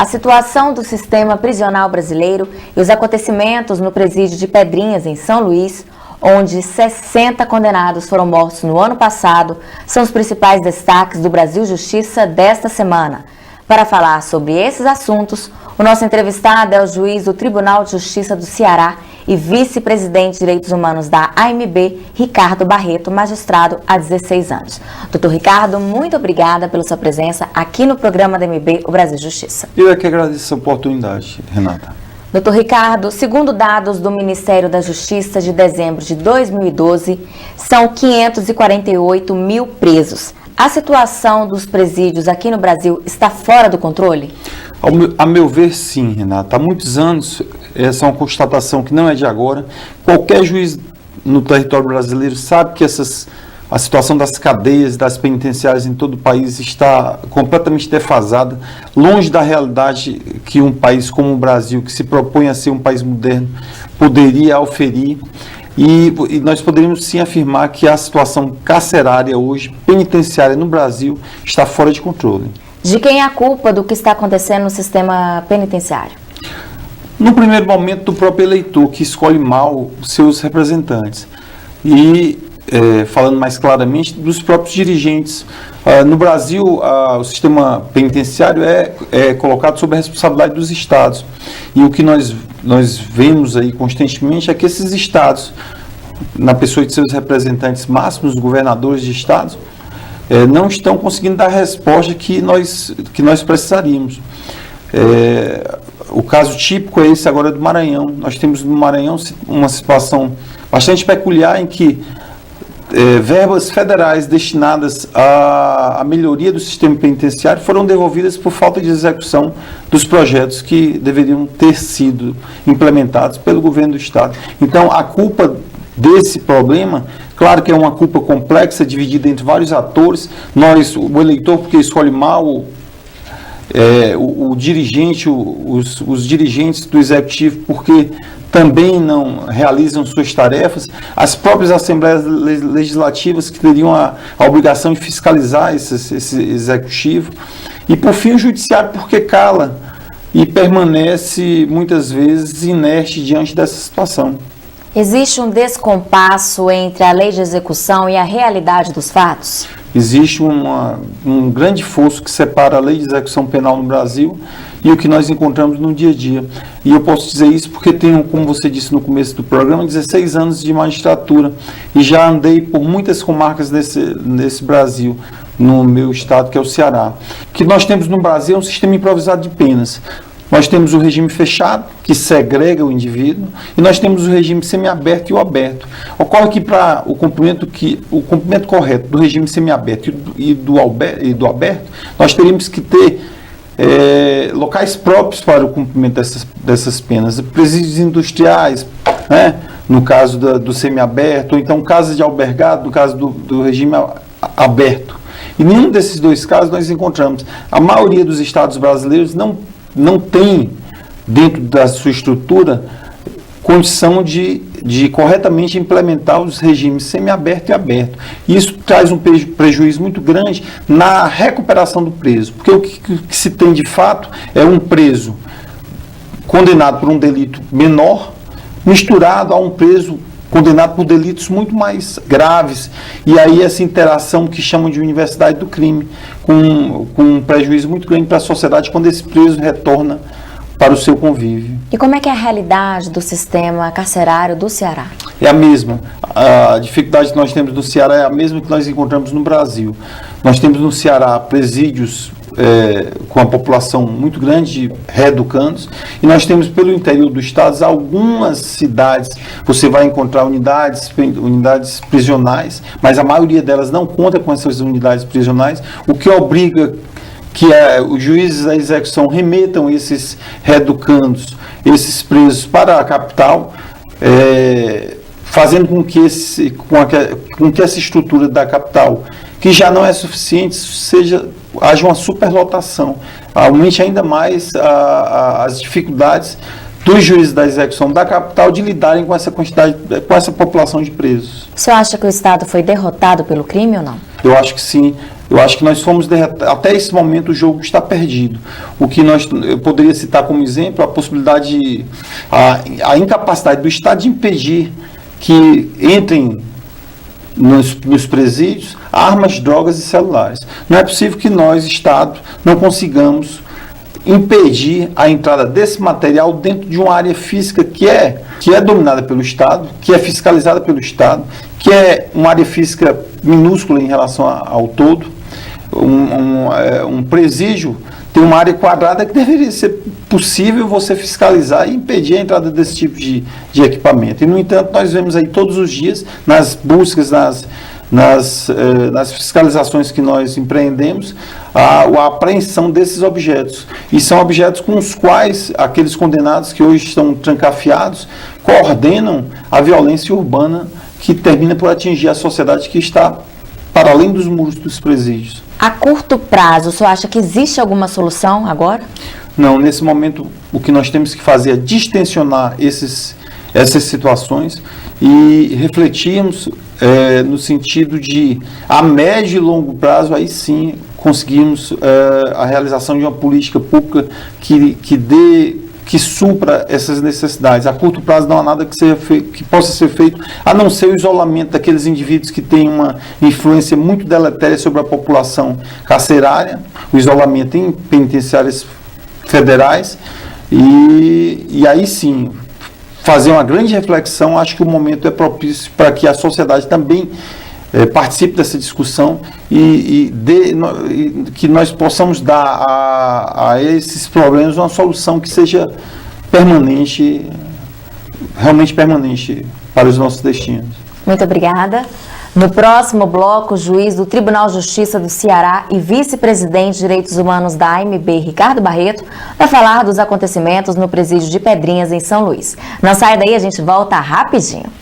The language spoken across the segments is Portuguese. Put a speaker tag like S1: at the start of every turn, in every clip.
S1: A situação do sistema prisional brasileiro e os acontecimentos no presídio de Pedrinhas, em São Luís, onde 60 condenados foram mortos no ano passado, são os principais destaques do Brasil Justiça desta semana. Para falar sobre esses assuntos, o nosso entrevistado é o juiz do Tribunal de Justiça do Ceará e vice-presidente de Direitos Humanos da AMB, Ricardo Barreto, magistrado há 16 anos. Doutor Ricardo, muito obrigada pela sua presença aqui no programa da AMB, o Brasil Justiça.
S2: Eu é que agradeço a oportunidade, Renata.
S1: Doutor Ricardo, segundo dados do Ministério da Justiça de dezembro de 2012, são 548 mil presos. A situação dos presídios aqui no Brasil está fora do controle?
S2: A meu ver, sim, Renata. Há muitos anos, essa é uma constatação que não é de agora. Qualquer juiz no território brasileiro sabe que a situação das cadeias, das penitenciárias em todo o país está completamente defasada, longe da realidade que um país como o Brasil, que se propõe a ser um país moderno, poderia oferir. E nós poderíamos sim afirmar que a situação carcerária hoje, penitenciária no Brasil, está fora de controle.
S1: De quem é a culpa do que está acontecendo no sistema penitenciário?
S2: No primeiro momento, do próprio eleitor, que escolhe mal seus representantes. E, falando mais claramente, dos próprios dirigentes. No Brasil, o sistema penitenciário é colocado sob a responsabilidade dos estados. E o que nós vemos aí constantemente é que esses estados, na pessoa de seus representantes máximos, governadores de estados, não estão conseguindo dar a resposta que nós precisaríamos. O caso típico é esse agora do Maranhão. Nós temos no Maranhão uma situação bastante peculiar em que verbas federais destinadas à melhoria do sistema penitenciário foram devolvidas por falta de execução dos projetos que deveriam ter sido implementados pelo governo do estado. Então, a culpa desse problema, claro que é uma culpa complexa, dividida entre vários atores. O eleitor, porque escolhe mal o dirigente, os dirigentes do executivo, porque também não realizam suas tarefas, as próprias assembleias legislativas que teriam a obrigação de fiscalizar esse executivo, e por fim o judiciário, porque cala e permanece muitas vezes inerte diante dessa situação.
S1: Existe um descompasso entre a lei de execução e a realidade dos fatos?
S2: Existe um grande fosso que separa a lei de execução penal no Brasil e o que nós encontramos no dia a dia. E eu posso dizer isso porque tenho, como você disse no começo do programa, 16 anos de magistratura e já andei por muitas comarcas desse Brasil, no meu estado, que é o Ceará. O que nós temos no Brasil é um sistema improvisado de penas. Nós temos o regime fechado, que segrega o indivíduo, e nós temos o regime semiaberto e o aberto. Ocorre que para o cumprimento correto do regime semiaberto e do aberto, nós teríamos que ter locais próprios para o cumprimento dessas penas, presídios industriais, né, no caso do semiaberto, ou então casas de albergado, no caso do regime aberto. E nenhum desses dois casos nós encontramos. A maioria dos estados brasileiros não tem, dentro da sua estrutura, condição de corretamente implementar os regimes semiaberto e aberto. Isso traz um prejuízo muito grande na recuperação do preso, porque o que se tem de fato é um preso condenado por um delito menor, misturado a um preso condenado por delitos muito mais graves, e aí essa interação que chamam de universidade do crime, com um prejuízo muito grande para a sociedade quando esse preso retorna para o seu convívio.
S1: E como é que é a realidade do sistema carcerário do Ceará?
S2: É a mesma. A dificuldade que nós temos no Ceará é a mesma que nós encontramos no Brasil. Nós temos no Ceará presídios com a população muito grande de reeducandos, e nós temos pelo interior do estado algumas cidades, você vai encontrar unidades prisionais, mas a maioria delas não conta com essas unidades prisionais, o que obriga que os juízes da execução remetam esses reeducandos, esses presos para a capital, fazendo com que essa estrutura da capital, que já não é suficiente, haja uma superlotação, aumente ainda mais as dificuldades dos juízes da execução da capital de lidarem com essa quantidade, com essa população de presos.
S1: O senhor acha que o Estado foi derrotado pelo crime ou não?
S2: Eu acho que sim. Eu acho que nós fomos até esse momento o jogo está perdido. Eu poderia citar como exemplo a possibilidade, a incapacidade do Estado de impedir que entrem nos presídios armas, drogas e celulares. Não é possível que nós, Estado, não consigamos impedir a entrada desse material dentro de uma área física que é dominada pelo Estado, que é fiscalizada pelo Estado, que é uma área física minúscula em relação ao todo. Um presídio tem uma área quadrada que deveria ser possível você fiscalizar e impedir a entrada desse tipo de equipamento. E, no entanto, nós vemos aí todos os dias, nas buscas, nas fiscalizações que nós empreendemos, a apreensão desses objetos. E são objetos com os quais aqueles condenados que hoje estão trancafiados coordenam a violência urbana que termina por atingir a sociedade que está para além dos muros dos presídios.
S1: A curto prazo, o senhor acha que existe alguma solução agora?
S2: Não, nesse momento o que nós temos que fazer é distensionar essas situações e refletirmos no sentido de, a médio e longo prazo, aí sim conseguimos a realização de uma política pública que supra essas necessidades. A curto prazo não há nada que possa ser feito, a não ser o isolamento daqueles indivíduos que têm uma influência muito deletéria sobre a população carcerária, o isolamento em penitenciárias federais, e aí sim, fazer uma grande reflexão. Acho que o momento é propício para que a sociedade também participe dessa discussão e que nós possamos dar a esses problemas uma solução que seja permanente, realmente permanente para os nossos destinos.
S1: Muito obrigada. No próximo bloco, o juiz do Tribunal de Justiça do Ceará e vice-presidente de Direitos Humanos da AMB, Ricardo Barreto, vai falar dos acontecimentos no presídio de Pedrinhas, em São Luís. Não saia daí, a gente volta rapidinho.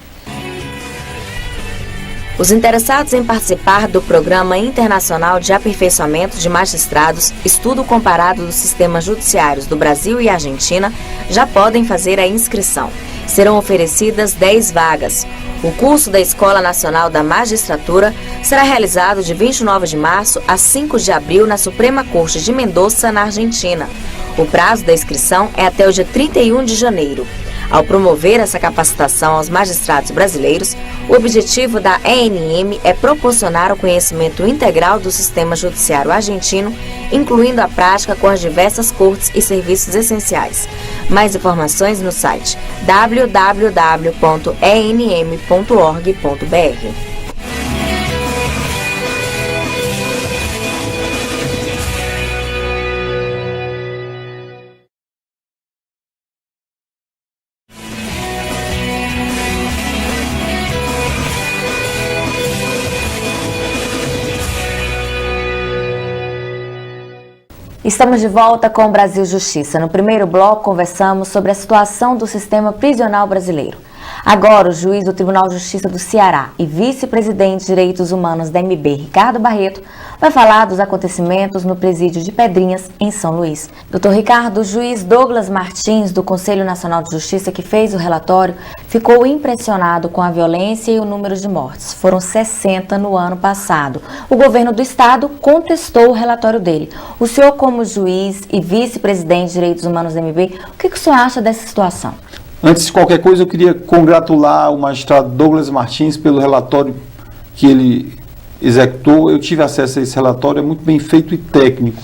S1: Os interessados em participar do Programa Internacional de Aperfeiçoamento de Magistrados, estudo comparado dos sistemas judiciários do Brasil e Argentina, já podem fazer a inscrição. Serão oferecidas 10 vagas. O curso da Escola Nacional da Magistratura será realizado de 29 de março a 5 de abril na Suprema Corte de Mendoza, na Argentina. O prazo da inscrição é até o dia 31 de janeiro. Ao promover essa capacitação aos magistrados brasileiros, o objetivo da ENM é proporcionar o conhecimento integral do sistema judiciário argentino, incluindo a prática com as diversas cortes e serviços essenciais. Mais informações no site www.enm.org.br. Estamos de volta com o Brasil Justiça. No primeiro bloco, conversamos sobre a situação do sistema prisional brasileiro. Agora, o juiz do Tribunal de Justiça do Ceará e vice-presidente de Direitos Humanos da MB, Ricardo Barreto, vai falar dos acontecimentos no presídio de Pedrinhas, em São Luís. Doutor Ricardo, o juiz Douglas Martins, do Conselho Nacional de Justiça, que fez o relatório, ficou impressionado com a violência e o número de mortes. Foram 60 no ano passado. O governo do estado contestou o relatório dele. O senhor, como juiz e vice-presidente de Direitos Humanos da MB, o que o senhor acha dessa situação?
S2: Antes de qualquer coisa, eu queria congratular o magistrado Douglas Martins pelo relatório que ele executou. Eu tive acesso a esse relatório, é muito bem feito e técnico.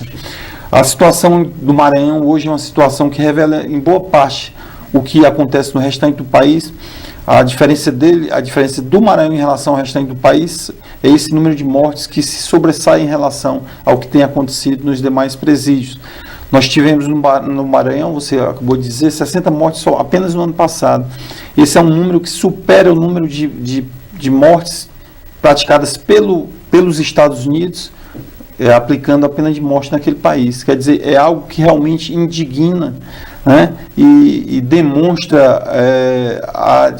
S2: A situação do Maranhão hoje é uma situação que revela em boa parte o que acontece no restante do país. A diferença do Maranhão em relação ao restante do país é esse número de mortes que se sobressai em relação ao que tem acontecido nos demais presídios. Nós tivemos no Maranhão, você acabou de dizer, 60 mortes só apenas no ano passado. Esse é um número que supera o número de mortes praticadas pelos Estados Unidos, aplicando a pena de morte naquele país. Quer dizer, é algo que realmente indigna, né, e demonstra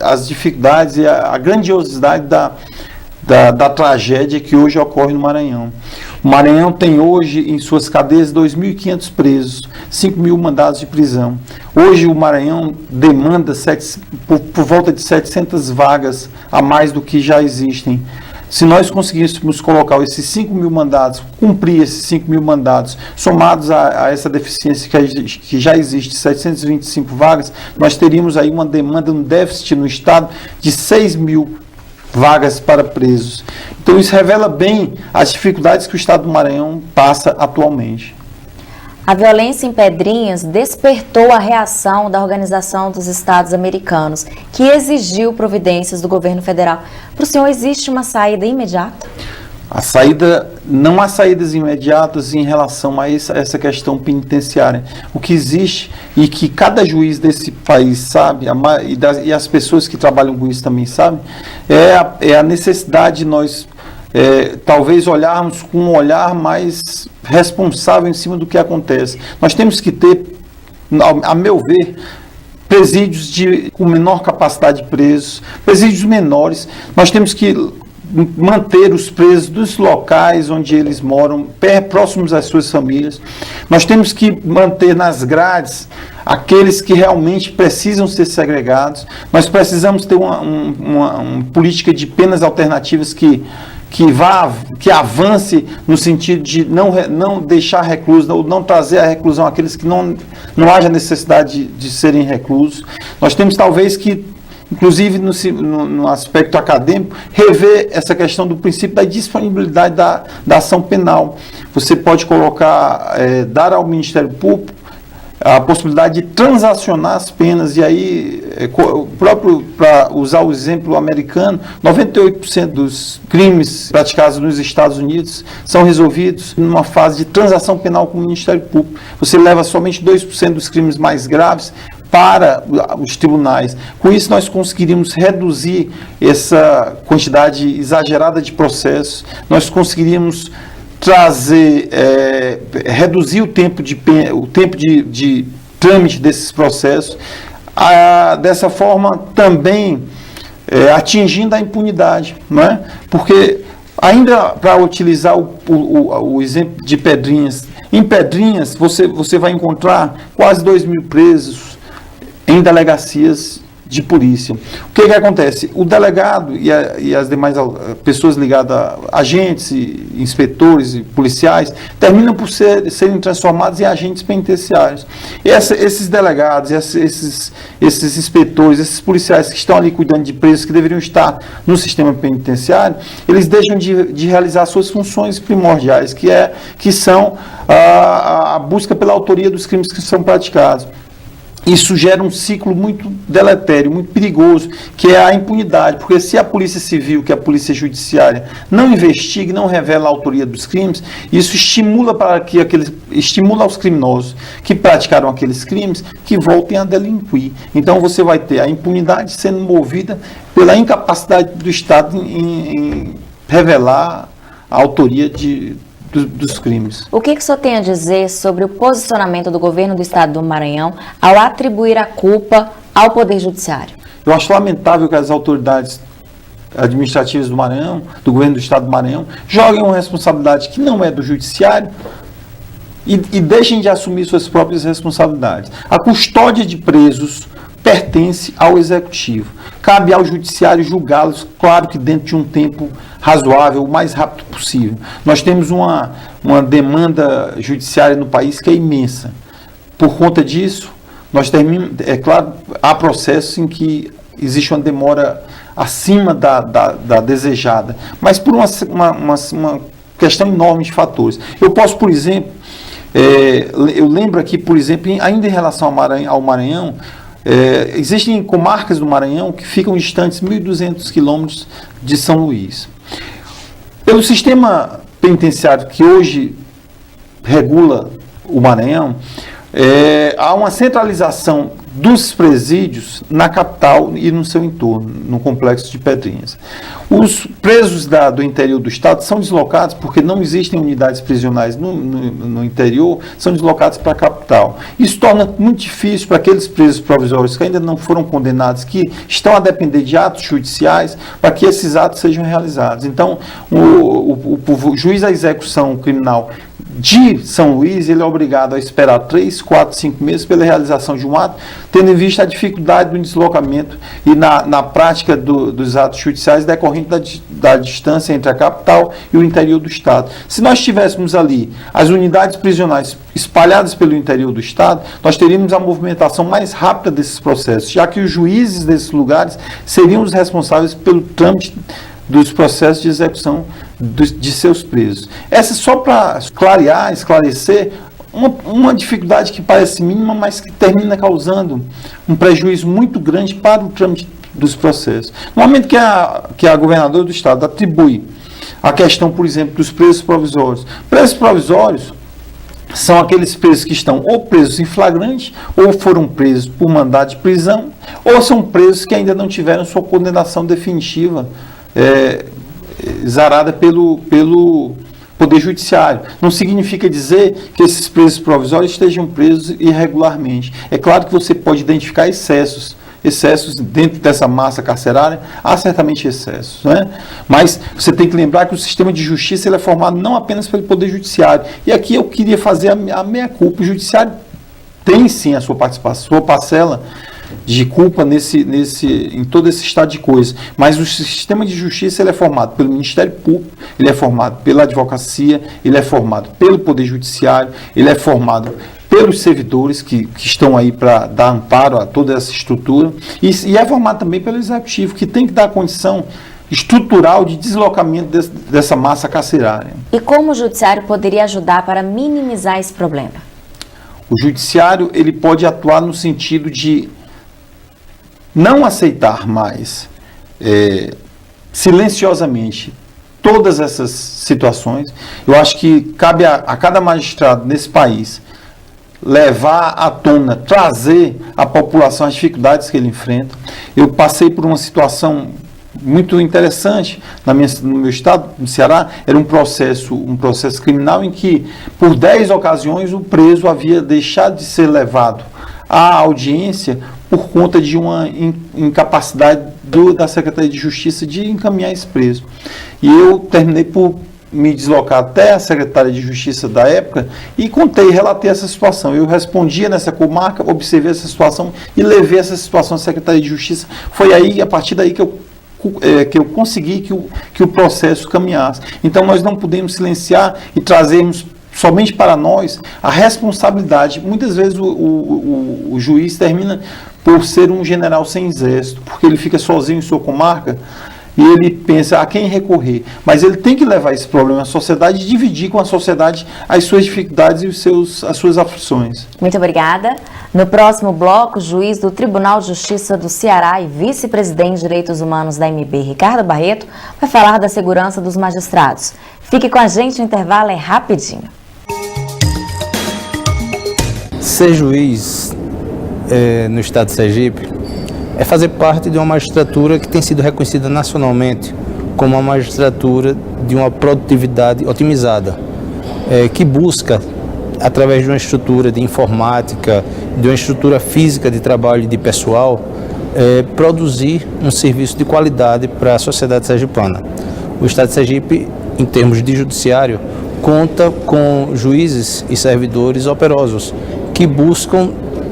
S2: as dificuldades e a grandiosidade da tragédia que hoje ocorre no Maranhão. O Maranhão tem hoje em suas cadeias 2.500 presos, 5.000 mandados de prisão. Hoje o Maranhão demanda por volta de 700 vagas a mais do que já existem. Se nós conseguíssemos colocar esses 5 mil mandados, cumprir esses 5 mil mandados, somados a essa deficiência que já existe, 725 vagas, nós teríamos aí uma demanda, um déficit no Estado de 6 mil vagas para presos. Então isso revela bem as dificuldades que o Estado do Maranhão passa atualmente.
S1: A violência em Pedrinhas despertou a reação da Organização dos Estados Americanos, que exigiu providências do governo federal. Para o senhor, existe uma saída imediata?
S2: Não há saídas imediatas em relação a essa questão penitenciária. O que existe e que cada juiz desse país sabe, e as pessoas que trabalham com isso também sabem, é a necessidade de nós talvez olharmos com um olhar mais responsável em cima do que acontece. Nós temos que ter, a meu ver, presídios com menor capacidade de presos, presídios menores. Nós temos que manter os presos dos locais onde eles moram, próximos às suas famílias. Nós temos que manter nas grades aqueles que realmente precisam ser segregados. Nós precisamos ter uma política de penas alternativas que avance no sentido de não deixar reclusos, ou não trazer à reclusão aqueles que não haja necessidade de serem reclusos. Nós temos talvez que, inclusive no aspecto acadêmico, rever essa questão do princípio da disponibilidade da ação penal. Você pode dar ao Ministério Público a possibilidade de transacionar as penas, e aí, para usar o exemplo americano, 98% dos crimes praticados nos Estados Unidos são resolvidos numa fase de transação penal com o Ministério Público. Você leva somente 2% dos crimes mais graves para os tribunais. Com isso, nós conseguiríamos reduzir essa quantidade exagerada de processos, nós conseguiríamos reduzir o tempo de trâmite desses processos, dessa forma também atingindo a impunidade, não é? Porque, ainda para utilizar o exemplo de Pedrinhas, em Pedrinhas você vai encontrar quase 2 mil presos em delegacias de polícia. O que acontece? O delegado e as demais pessoas ligadas a agentes, inspetores e policiais terminam por serem transformados em agentes penitenciários. Esses delegados, esses inspetores, esses policiais que estão ali cuidando de presos que deveriam estar no sistema penitenciário, eles deixam de realizar suas funções primordiais, que são a busca pela autoria dos crimes que são praticados. Isso gera um ciclo muito deletério, muito perigoso, que é a impunidade, porque se a polícia civil, que é a polícia judiciária, não investiga e não revela a autoria dos crimes, isso estimula os criminosos que praticaram aqueles crimes que voltem a delinquir. Então você vai ter a impunidade sendo movida pela incapacidade do Estado em revelar a autoria dos crimes.
S1: O que o senhor tem a dizer sobre o posicionamento do governo do Estado do Maranhão ao atribuir a culpa ao Poder Judiciário?
S2: Eu acho lamentável que as autoridades administrativas do Maranhão, do governo do Estado do Maranhão, joguem uma responsabilidade que não é do Judiciário e deixem de assumir suas próprias responsabilidades. A custódia de presos pertence ao Executivo. Cabe ao Judiciário julgá-los, claro que dentro de um tempo razoável, o mais rápido possível. Nós temos uma demanda judiciária no país que é imensa. Por conta disso, é claro, há processos em que existe uma demora acima da desejada, mas por uma questão enorme de fatores. Eu posso, por exemplo, eu lembro aqui, por exemplo, ainda em relação ao Maranhão, existem comarcas do Maranhão que ficam distantes 1.200 quilômetros de São Luís. Pelo sistema penitenciário que hoje regula o Maranhão, há uma centralização dos presídios na capital e no seu entorno, no complexo de Pedrinhas. Os presos do interior do estado são deslocados, porque não existem unidades prisionais no interior, são deslocados para a capital. Isso torna muito difícil para aqueles presos provisórios que ainda não foram condenados, que estão a depender de atos judiciais, para que esses atos sejam realizados. Então, o juiz da execução criminal de São Luís, ele é obrigado a esperar 3, 4, 5 meses pela realização de um ato, tendo em vista a dificuldade do deslocamento e na prática dos atos judiciais decorrente da distância entre a capital e o interior do Estado. Se nós tivéssemos ali as unidades prisionais espalhadas pelo interior do Estado, nós teríamos a movimentação mais rápida desses processos, já que os juízes desses lugares seriam os responsáveis pelo trâmite dos processos de execução de seus presos. Essa é só para clarear, esclarecer uma dificuldade que parece mínima, mas que termina causando um prejuízo muito grande para o trâmite dos processos. No momento que a governadora do Estado atribui a questão, por exemplo, dos presos provisórios. Presos provisórios são aqueles presos que estão ou presos em flagrante, ou foram presos por mandado de prisão, ou são presos que ainda não tiveram sua condenação definitiva zarada pelo Poder Judiciário. Não significa dizer que esses presos provisórios estejam presos irregularmente. É claro que você pode identificar excessos dentro dessa massa carcerária, há certamente excessos, né? Mas você tem que lembrar que o sistema de justiça ele é formado não apenas pelo Poder Judiciário. E aqui eu queria fazer a meia-culpa. O Judiciário tem sim a sua participação, a sua parcela de culpa em todo esse estado de coisas. Mas o sistema de justiça ele é formado pelo Ministério Público, ele é formado pela advocacia, ele é formado pelo Poder Judiciário, ele é formado pelos servidores que estão aí para dar amparo a toda essa estrutura, e é formado também pelo Executivo, que tem que dar condição estrutural de deslocamento dessa massa carcerária.
S1: E como o Judiciário poderia ajudar para minimizar esse problema?
S2: O Judiciário ele pode atuar no sentido de não aceitar mais silenciosamente todas essas situações. Eu acho que cabe a cada magistrado nesse país levar à tona, trazer à população as dificuldades que ele enfrenta. Eu passei por uma situação muito interessante no meu estado, no Ceará. Era um processo criminal em que, por 10 ocasiões, o preso havia deixado de ser levado à audiência por conta de uma incapacidade da Secretaria de Justiça de encaminhar esse preso. E eu terminei por me deslocar até a Secretaria de Justiça da época e relatei essa situação. Eu respondia nessa comarca, observei essa situação e levei essa situação à Secretaria de Justiça. Foi aí, a partir daí, que eu consegui que o processo caminhasse. Então, nós não podemos silenciar e trazermos somente para nós a responsabilidade. Muitas vezes o juiz termina por ser um general sem exército, porque ele fica sozinho em sua comarca e ele pensa a quem recorrer. Mas ele tem que levar esse problema à sociedade e dividir com a sociedade as suas dificuldades e as suas aflições.
S1: Muito obrigada. No próximo bloco, o juiz do Tribunal de Justiça do Ceará e vice-presidente de Direitos Humanos da MB, Ricardo Barreto, vai falar da segurança dos magistrados. Fique com a gente, o intervalo é rapidinho.
S3: Ser juiz no estado de Sergipe é fazer parte de uma magistratura que tem sido reconhecida nacionalmente como uma magistratura de uma produtividade otimizada, que busca, através de uma estrutura de informática, de uma estrutura física de trabalho de pessoal, produzir um serviço de qualidade para a sociedade sergipana. O estado de Sergipe, em termos de judiciário, conta com juízes e servidores operosos que buscam,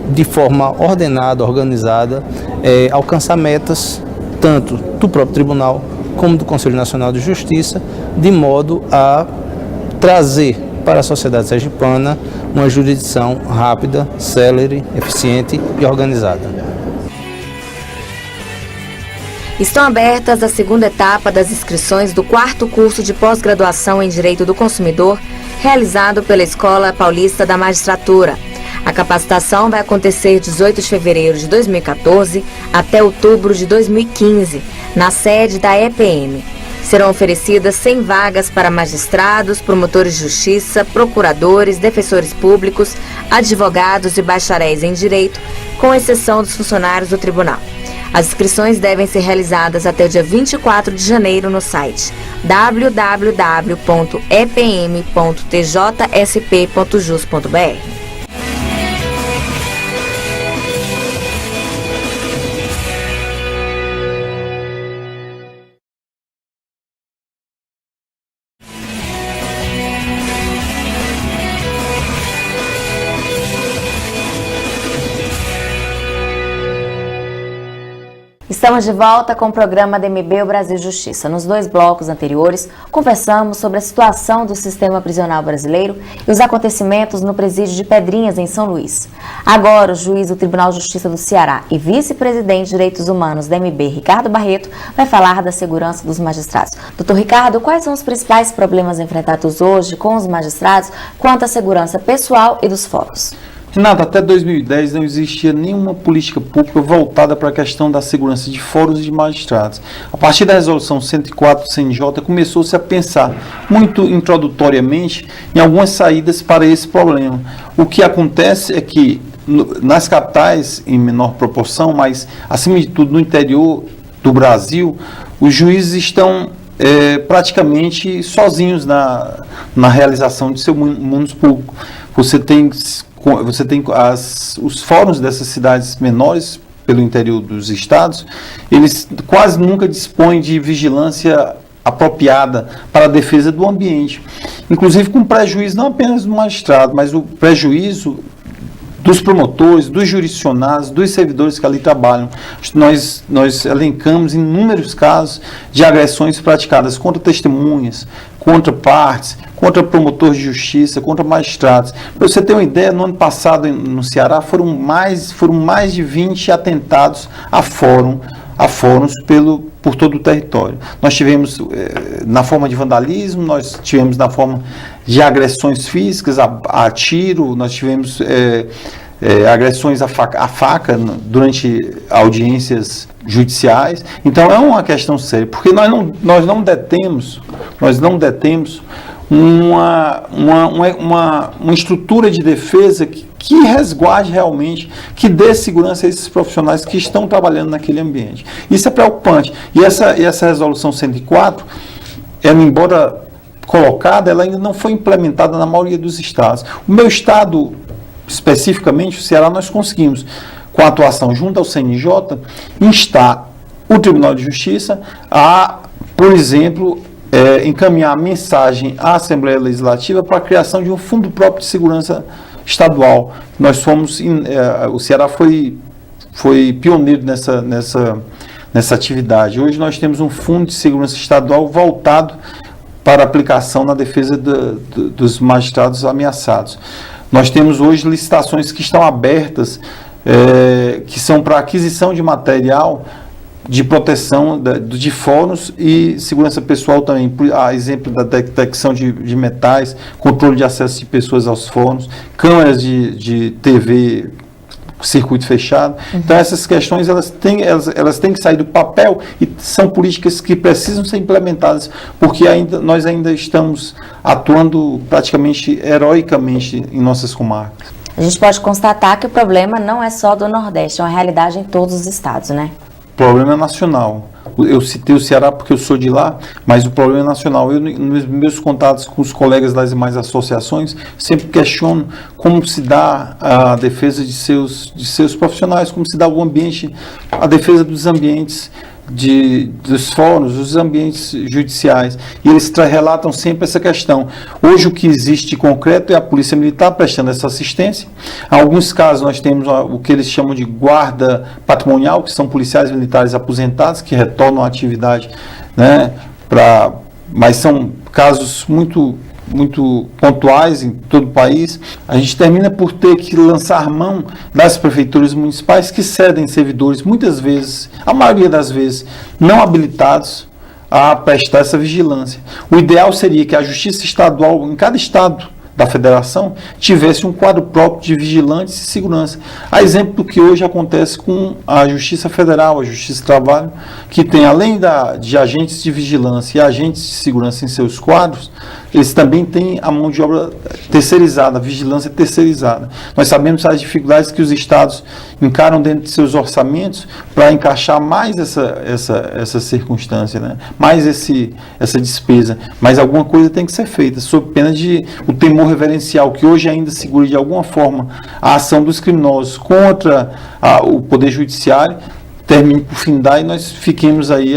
S3: de forma ordenada, organizada, alcançar metas tanto do próprio tribunal como do Conselho Nacional de Justiça, de modo a trazer para a sociedade sergipana uma jurisdição rápida, célere, eficiente e organizada.
S1: Estão abertas a segunda etapa das inscrições do 4º curso de pós-graduação em Direito do Consumidor, realizado pela Escola Paulista da Magistratura. A capacitação vai acontecer 18 de fevereiro de 2014 até outubro de 2015, na sede da EPM. Serão oferecidas 100 vagas para magistrados, promotores de justiça, procuradores, defensores públicos, advogados e bacharéis em direito, com exceção dos funcionários do tribunal. As inscrições devem ser realizadas até o dia 24 de janeiro no site www.epm.tjsp.jus.br. Estamos de volta com o programa DMB o Brasil Justiça. Nos 2 blocos anteriores, conversamos sobre a situação do sistema prisional brasileiro e os acontecimentos no presídio de Pedrinhas, em São Luís. Agora, o juiz do Tribunal de Justiça do Ceará e vice-presidente de Direitos Humanos da DMB, Ricardo Barreto, vai falar da segurança dos magistrados. Doutor Ricardo, quais são os principais problemas enfrentados hoje com os magistrados quanto à segurança pessoal e dos fóruns?
S2: Renato, até 2010 não existia nenhuma política pública voltada para a questão da segurança de fóruns e de magistrados. A partir da resolução 104 do CNJ, começou-se a pensar muito introdutoriamente em algumas saídas para esse problema. O que acontece é que nas capitais, em menor proporção, mas acima de tudo no interior do Brasil, os juízes estão praticamente sozinhos na realização de seu mundo público. Você tem os fóruns dessas cidades menores pelo interior dos estados, eles quase nunca dispõem de vigilância apropriada para a defesa do ambiente, inclusive com prejuízo não apenas do magistrado, mas o prejuízo dos promotores, dos jurisdicionados, dos servidores que ali trabalham. Nós elencamos inúmeros casos de agressões praticadas contra testemunhas, contra partes, contra promotores de justiça, contra magistrados. Para você ter uma ideia, no ano passado no Ceará foram mais de 20 atentados a fóruns por todo o território. Nós tivemos na forma de vandalismo, nós tivemos na forma de agressões físicas, a tiro, nós tivemos agressões à faca durante audiências judiciais. Então é uma questão séria, porque nós não detemos uma estrutura de defesa que resguarde realmente, que dê segurança a esses profissionais que estão trabalhando naquele ambiente. Isso é preocupante. E essa resolução 104, ela, embora colocada, ela ainda não foi implementada na maioria dos estados. O meu estado, especificamente o Ceará, nós conseguimos, com a atuação junto ao CNJ, instar o Tribunal de Justiça a, por exemplo, encaminhar a mensagem à Assembleia Legislativa para a criação de um fundo próprio de segurança estadual. O Ceará foi pioneiro nessa atividade. Hoje nós temos um fundo de segurança estadual voltado para aplicação na defesa dos magistrados ameaçados. Nós temos hoje licitações que estão abertas, que são para aquisição de material de proteção de fóruns e segurança pessoal também, a exemplo da detecção de metais, controle de acesso de pessoas aos fóruns, câmeras de TV, circuito fechado. Então essas questões elas têm que sair do papel e são políticas que precisam ser implementadas, porque nós ainda estamos atuando praticamente heroicamente em nossas comarcas.
S1: A gente pode constatar que o problema não é só do Nordeste, é uma realidade em todos os estados, né?
S2: O problema é nacional. Eu citei o Ceará porque eu sou de lá, mas o problema é nacional. Eu, nos meus contatos com os colegas das demais associações, sempre questiono como se dá a defesa de seus profissionais, como se dá o ambiente, a defesa dos ambientes dos fóruns, dos ambientes judiciais. E eles relatam sempre essa questão. Hoje o que existe de concreto é a Polícia Militar prestando essa assistência. Em alguns casos nós temos o que eles chamam de guarda patrimonial, que são policiais militares aposentados, que retornam à atividade, né, mas são casos muito pontuais em todo o país. A gente termina por ter que lançar mão das prefeituras municipais que cedem servidores, muitas vezes, a maioria das vezes, não habilitados a prestar essa vigilância. O ideal seria que a Justiça Estadual, em cada estado da federação, tivesse um quadro próprio de vigilantes e segurança. A exemplo do que hoje acontece com a Justiça Federal, a Justiça do Trabalho, que tem, além de agentes de vigilância e agentes de segurança em seus quadros, eles também têm a mão de obra terceirizada, a vigilância terceirizada. Nós sabemos as dificuldades que os estados encaram dentro de seus orçamentos para encaixar mais essa circunstância, né? Mais essa despesa. Mas alguma coisa tem que ser feita, sob pena de o temor reverencial, que hoje ainda segura de alguma forma a ação dos criminosos contra o Poder Judiciário, termine por findar e nós fiquemos aí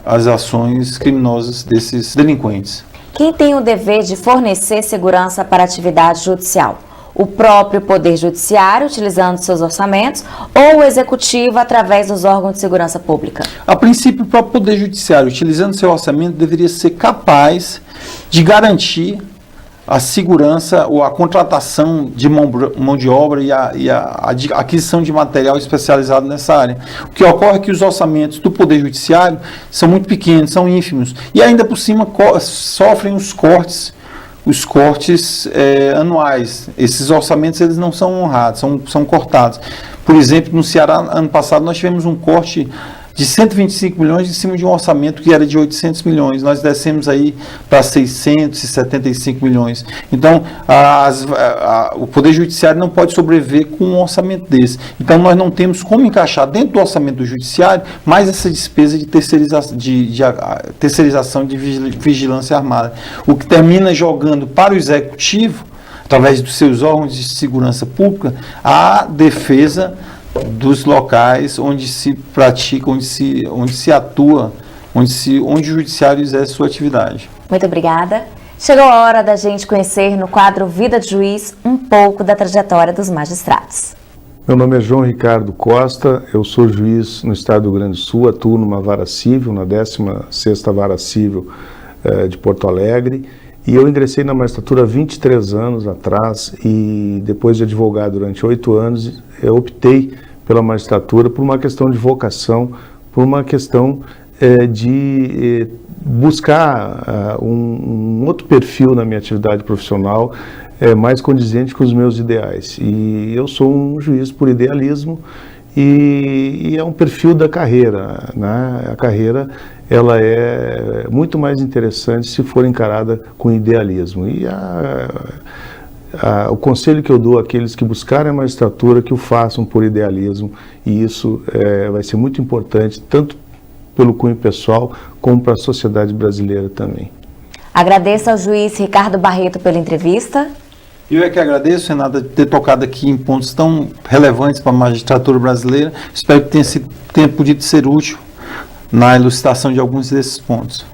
S2: as ações criminosas desses delinquentes.
S1: Quem tem o dever de fornecer segurança para a atividade judicial? O próprio Poder Judiciário, utilizando seus orçamentos, ou o Executivo, através dos órgãos de segurança pública?
S2: A princípio, o próprio Poder Judiciário, utilizando seu orçamento, deveria ser capaz de garantir a segurança ou a contratação de mão de obra e a aquisição de material especializado nessa área. O que ocorre é que os orçamentos do Poder Judiciário são muito pequenos, são ínfimos, e ainda por cima sofrem os cortes anuais. Esses orçamentos eles não são honrados, são cortados. Por exemplo, no Ceará, ano passado, nós tivemos um corte de 125 milhões em cima de um orçamento que era de 800 milhões. Nós descemos aí para 675 milhões. Então, o Poder Judiciário não pode sobreviver com um orçamento desse. Então, nós não temos como encaixar dentro do orçamento do Judiciário mais essa despesa de terceirização de vigilância armada. O que termina jogando para o Executivo, através dos seus órgãos de segurança pública, a defesa dos locais onde se pratica, onde se atua, onde o judiciário exerce sua atividade.
S1: Muito obrigada. Chegou a hora da gente conhecer no quadro Vida de Juiz um pouco da trajetória dos magistrados.
S4: Meu nome é João Ricardo Costa, eu sou juiz no estado do Rio Grande do Sul, atuo numa vara civil, na 16ª Vara Civil de Porto Alegre, e eu ingressei na magistratura há 23 anos atrás e depois de advogado durante 8 anos, eu optei pela magistratura por uma questão de vocação, por uma questão de buscar um outro perfil na minha atividade profissional, mais condizente com os meus ideais. E eu sou um juiz por idealismo e é um perfil da carreira, né? A carreira ela é muito mais interessante se for encarada com idealismo. E o conselho que eu dou àqueles que buscarem a magistratura, que o façam por idealismo, e isso vai ser muito importante, tanto pelo cunho pessoal, como para a sociedade brasileira também.
S1: Agradeço ao juiz Ricardo Barreto pela entrevista.
S2: Eu é que agradeço, Renata, de ter tocado aqui em pontos tão relevantes para a magistratura brasileira. Espero que tenha podido ser útil na elucidação de alguns desses pontos.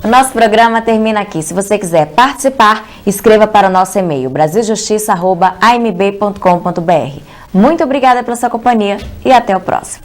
S1: O nosso programa termina aqui. Se você quiser participar, escreva para o nosso e-mail brasiljustiça@amb.com.br. Muito obrigada pela sua companhia e até o próximo.